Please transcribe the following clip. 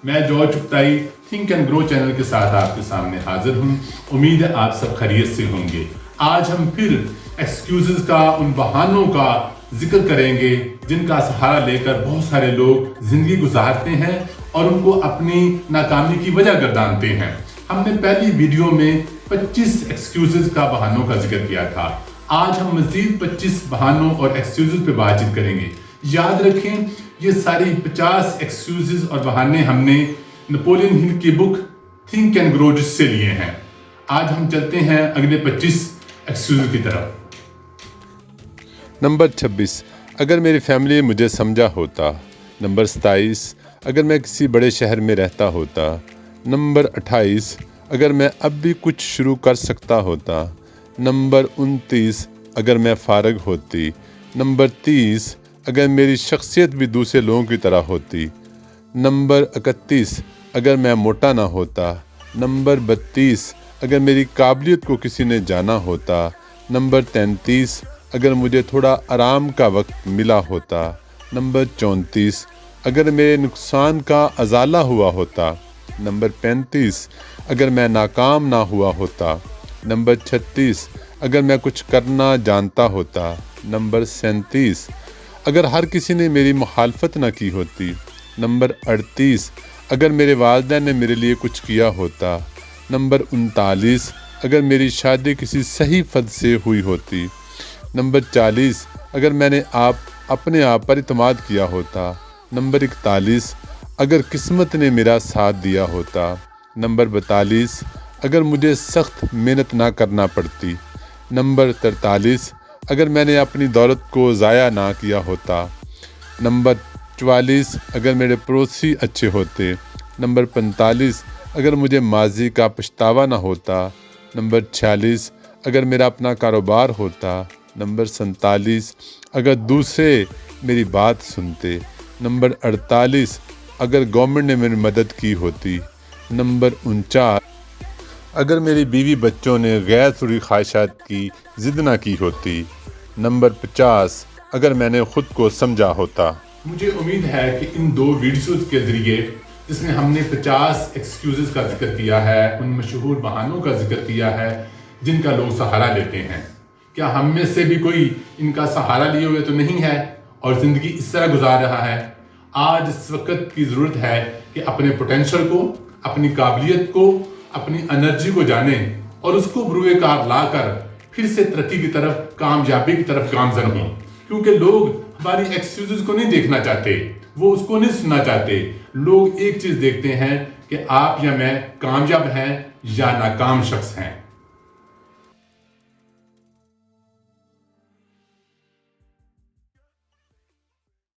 میں George Chughtai think and grow channel کے ساتھ آپ کے سامنے حاضر ہوں. امید ہے آپ سب خیریت سے ہوں گے. آج ہم پھر ایکسکیوزز کا، ان بہانوں کا ذکر کریں گے جن کا سہارا لے کر بہت سارے لوگ زندگی گزارتے ہیں اور ان کو اپنی ناکامی کی وجہ گردانتے ہیں. ہم نے پہلی ویڈیو میں 25 ایکسکیوزز کا، بہانوں کا ذکر کیا تھا. آج ہم مزید 25 بہانوں اور ایکسکیوزز پہ بات چیت کریں گے. یاد رکھیں یہ ساری 50 ایکسکیوزز اور بہانے ہم نے نپولین ہل کی بک تھنک اینڈ گرو سے لیے ہیں. آج ہم چلتے ہیں اگلے 25 ایکسکیوزز کی طرف. نمبر 26، اگر میری فیملی مجھے سمجھا ہوتا. نمبر 27، اگر میں کسی بڑے شہر میں رہتا ہوتا. نمبر 28، اگر میں اب بھی کچھ شروع کر سکتا ہوتا. نمبر 29، اگر میں فارغ ہوتی. نمبر 30، اگر میری شخصیت بھی دوسرے لوگوں کی طرح ہوتی. نمبر 31، اگر میں موٹا نہ ہوتا. نمبر 32، اگر میری قابلیت کو کسی نے جانا ہوتا. نمبر 33، اگر مجھے تھوڑا آرام کا وقت ملا ہوتا. نمبر 34، اگر میرے نقصان کا ازالہ ہوا ہوتا. نمبر 35، اگر میں ناکام نہ ہوا ہوتا. نمبر 36، اگر میں کچھ کرنا جانتا ہوتا. نمبر 37، اگر ہر کسی نے میری مخالفت نہ کی ہوتی. نمبر 38، اگر میرے والدین نے میرے لیے کچھ کیا ہوتا. نمبر 39، اگر میری شادی کسی صحیح فرد سے ہوئی ہوتی. نمبر 40، اگر میں نے اپنے آپ پر اعتماد کیا ہوتا. نمبر 41، اگر قسمت نے میرا ساتھ دیا ہوتا. نمبر 42، اگر مجھے سخت محنت نہ کرنا پڑتی. نمبر 43، اگر میں نے اپنی دولت کو ضائع نہ کیا ہوتا. نمبر 44، اگر میرے پڑوسی اچھے ہوتے. نمبر 45، اگر مجھے ماضی کا پچھتاوا نہ ہوتا. نمبر 46، اگر میرا اپنا کاروبار ہوتا. نمبر 47، اگر دوسرے میری بات سنتے. نمبر 48، اگر گورنمنٹ نے میری مدد کی ہوتی. نمبر 49، اگر میری بیوی بچوں نے غیر ضروری خواہشات کی ضد نہ کی ہوتی. نمبر 50، اگر میں نے خود کو سمجھا ہوتا. مجھے امید ہے کہ ان 2 ویڈیوز کے ذریعے جس میں ہم نے 50 ایکسکیوزز کا ذکر کیا ہے، ان مشہور بہانوں کا ذکر کیا ہے جن کا لوگ سہارا لیتے ہیں، کیا ہم میں سے بھی کوئی ان کا سہارا لیے ہوئے تو نہیں ہے اور زندگی اس طرح گزار رہا ہے؟ آج اس وقت کی ضرورت ہے کہ اپنے پوٹینشل کو، اپنی قابلیت کو، اپنی انرجی کو جانیں اور اس کو بروئے کار لا کر پھر سے ترقی کی طرف، کامیابی کی طرف گامزن ہوں. کیونکہ لوگ ہماری ایکسکیوزز کو نہیں دیکھنا چاہتے، وہ اس کو نہیں سننا چاہتے. لوگ ایک چیز دیکھتے ہیں کہ آپ یا میں کامیاب ہیں یا ناکام شخص ہیں.